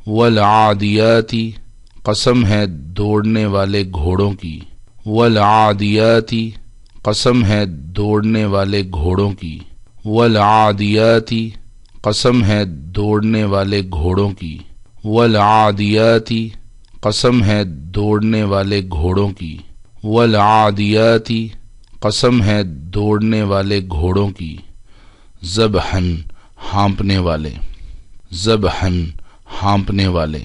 والعادیاتی قسم ہے دوڑنے والے گھوڑوں کی، والعادیاتی قسم ہے دوڑنے والے گھوڑوں کی، والعادیاتی قسم ہے دوڑنے والے گھوڑوں کی، والعادیاتی قسم ہے دوڑنے والے گھوڑوں کی، والعادیاتی قسم ہے دوڑنے والے گھوڑوں کی، ذبحن ہانپنے والے، ذبحن ہانپنے والے،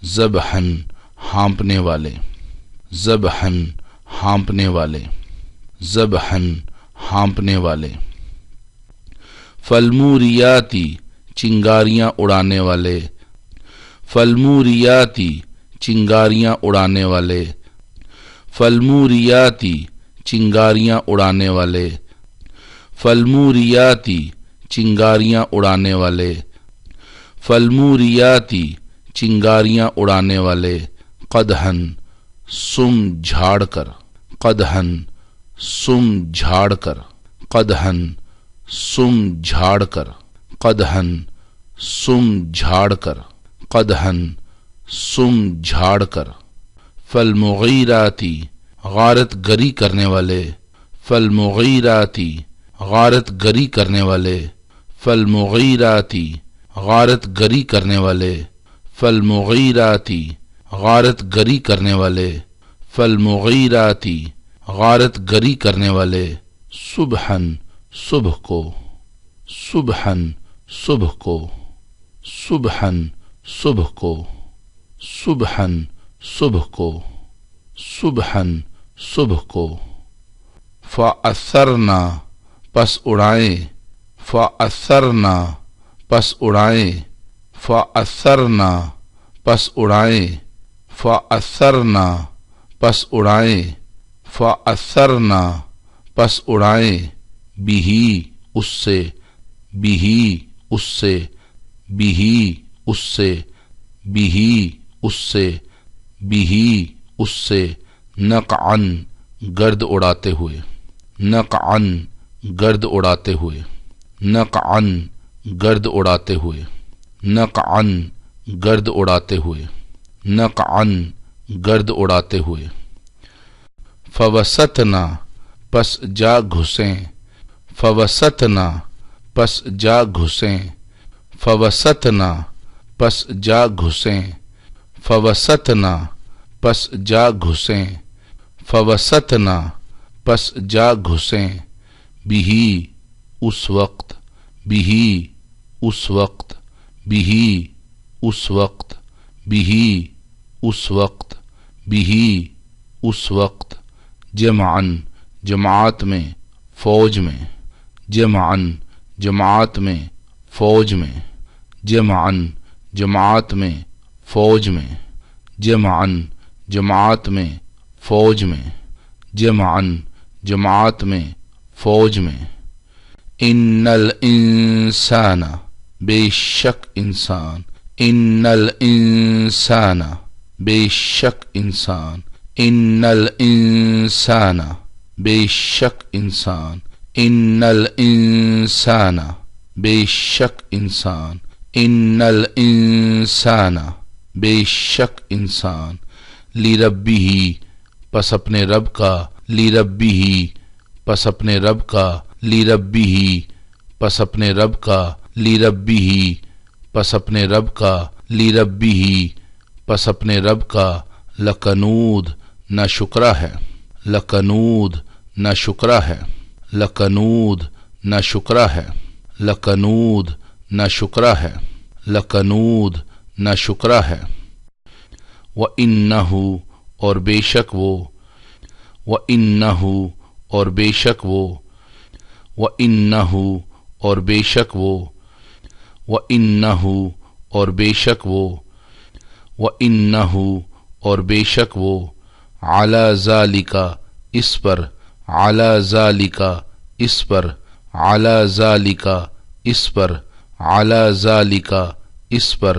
ذبحن ہانپنے والے، ذبحن ہانپنے والے، ذبحن ہانپنے والے، فالموریاتی چنگاریاں اڑانے والے، فالموریاتی چنگاریاں اڑانے والے، فالموریاتی چنگاریاں اڑانے والے، فالموریاتی چنگاریاں اڑانے والے، فالموریاتی چنگاریاں اڑانے والے، قدحن سم جھاڑ کر، قدحن سم جھاڑ کر، قدحن سم جھاڑ کر، قدحن سم جھاڑ کر، قدحن سم جھاڑ کر، فالمغیراتی غارت گری کرنے والے، فالمغیراتی غارت گری کرنے والے، فالمغیراتی غارت گری کرنے والے، فالمغیراتی غارت گری کرنے والے، فالمغیراتی غارت گری کرنے والے، صبحن صبح کو، صبحن صبح کو، صبحن صبح کو، صبحن صبح کو، صبحن صبح کو، فأثرنا پس اڑائیں، فأثرنا پس اڑائیں، فأثرنا پس اڑائیں، فأثرنا پس اڑائیں، فأثرنا پس اڑائیں، بہی اس سے، بہی اس سے، بہی اس سے، بہی اس سے، بہی اس سے، نقعن گرد اڑاتے ہوئے، نقعن گرد اڑاتے ہوئے، نقعن گرد اڑاتے ہوئے، نقعن گرد اڑاتے ہوئے، نقعن گرد اڑاتے ہوئے، فوسطنا پس جا گھسیں، فوسطنا پس جا گھسیں، فوسطنا پس جا گھسیں، فوسطنا پس جا گھسیں، فوسطنا پس جا گھسیں، بہی اس وقت، بہی اس وقت، بہی اس وقت، بہی اس وقت، بہی اس وقت، جمعن جماعت میں، فوج میں، جمعن جماعت میں، فوج میں، جمعن جماعت میں، فوج میں، جمعن جماعت میں، فوج میں، جمعن جماعت میں، فوج میں، ان الانسان بے شک انسان، ان الانسان بے شک انسان، ان الانسان بے شک انسان، ان الانسان بے شک انسان، ان الانسان بے شک انسان، لربہ پس اپنے رب کا، لربہ پس اپنے رب کا، لربہ پس اپنے رب کا، لربہ پس اپنے رب کا، لربہ پس اپنے رب کا، لکنود نہ شکرہ ہے، لکنود نہ شکرہ ہے، لکنود نہ شکرہ ہے، لکنود نہ شکرہ ہے، لکنود نہ شکرہ ہے، وَإِنَّهُ اور بے شک وہ، وَإِنَّهُ اور بے شک وہ، وَإِنَّهُ اور بے شک وہ، وَإِنَّهُ اور بے شک وہ، وَإِنَّهُ اور بے شک وہ، عَلَى ذَلِكَ اس پر، عَلَى ذَلِكَ اس پر، عَلَى ذَلِكَ اس پر، عَلَى ذَلِكَ اس پر،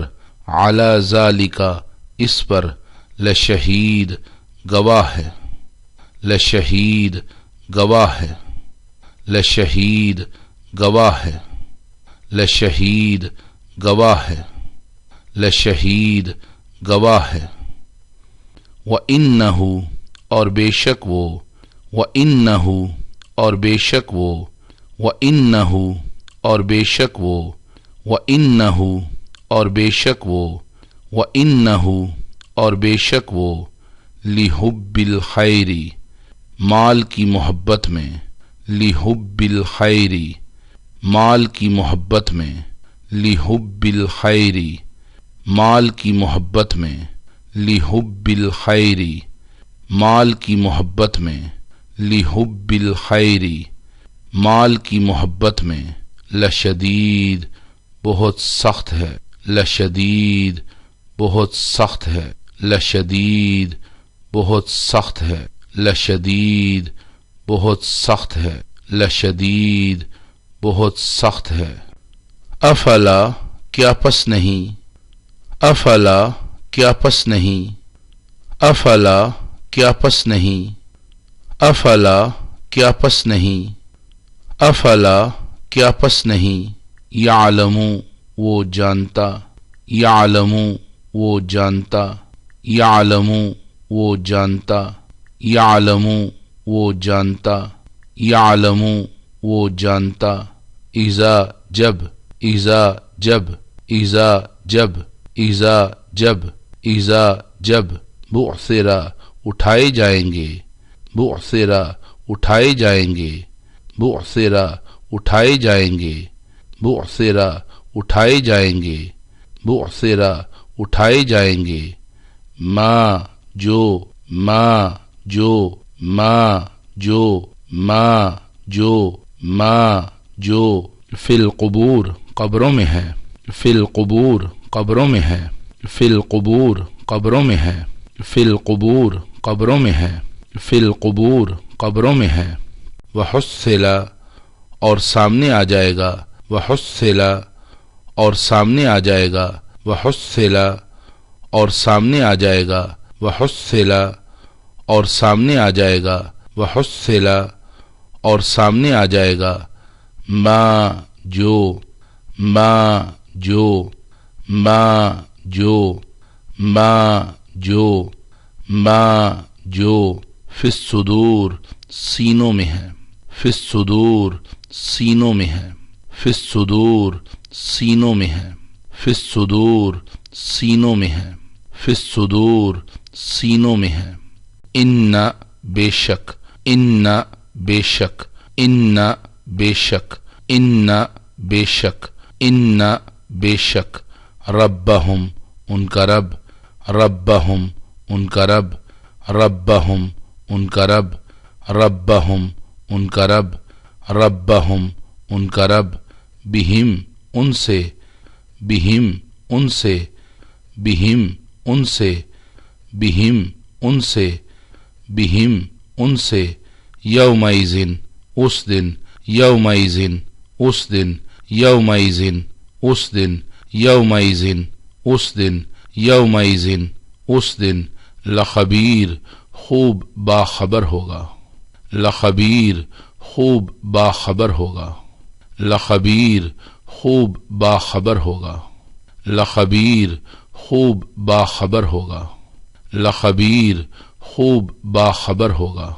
عَلَى ذَلِكَ اس پر، لشہید گواہ ہے، لشہید گواہ ہے، لشہید گواہ ہے، لشہید گواہ ہے، لشہید گواہ ہے، وَإِنَّهُ اور بے شک وہ، وَإِنَّهُ اور بے شک وہ، وَإِنَّهُ اور بے شک وہ، وَإِنَّهُ اور بے شک وہ، وَإِنَّهُ اور بے شک وہ، لِحُبِّ الْخَيْرِ مال کی محبت میں، لِحُبِّ الْخَيْرِ مال کی محبت میں، لِحُبِّ الْخَيْرِ مال کی محبت میں، لِحُبِّ الْخَيْرِ مال کی محبت میں، لِحُبِّ الْخَيْرِ مال کی محبت میں، لشدید بہت سخت ہے، لشدید بہت سخت ہے، لشدید بہت سخت ہے، لشدید بہت سخت ہے، لشدید بہت سخت ہے۔ افلا کیا پس نہیں، افلا کیا پس نہیں، افلا کیا پس نہیں، افلا کیا پس نہیں، افلا کیا پس نہیں، یعلم وہ جانتا، یعلم وہ جانتا، یعلم وہ جانتا، یعلم وہ جانتا، یعلم وہ جانتا، اذا جب، اذا جب، اذا جب، اذا جب، اذا جب، بعثرا اٹھائے جائیں گے، بعثرا اٹھائے جائیں گے، بعثرا اٹھائے جائیں گے، بعثرا اٹھائے جائیں گے، بعثرا اٹھائے جائیں گے، ما جو، ما جو، ما جو، ما جو، ما جو، فی القبور قبروں میں ہے، فی القبور قبروں میں ہے، فی القبور قبروں میں ہے، فی القبور قبروں میں ہے، فی القبور قبروں میں ہے، وحصل اور سامنے آ جائے گا، وحصل اور سامنے آ جائے گا، وحصل اور سامنے آ جائے گا، وحصل اور سامنے آ جائے گا، وحصل اور سامنے آ جائے گا، ما جو، ما جو، ما جو، ما جو، ما جو، فی الصدور سینوں میں ہے، فی الصدور سینوں میں ہے، فی الصدور سینوں میں ہے، فی الصدور سینوں میں ہے، فی الصدور سینوں میں ہے، ان بے شک، ان بے شک، ان بے شک، ان بے شک، ان بے شک، ربہم ان کا رب، ربہم ان کا رب، ربہم ان کا رب، ربہم ان کا رب، ربہم ان کا رب، بہم ان سے، بہم ان سے، بہم ان سے، بہم ان سے، بہم ان سے، یومئذ اس دن، یومئذ اس دن، یومئذ اس دن، یومئذ اس دن، یومئذ اس دن، لخبیر خوب باخبر ہوگا، لخبیر خوب باخبر ہوگا، لخبیر خوب باخبر ہوگا، لخبیر خوب باخبر ہوگا، لخبیر خوب باخبر ہوگا۔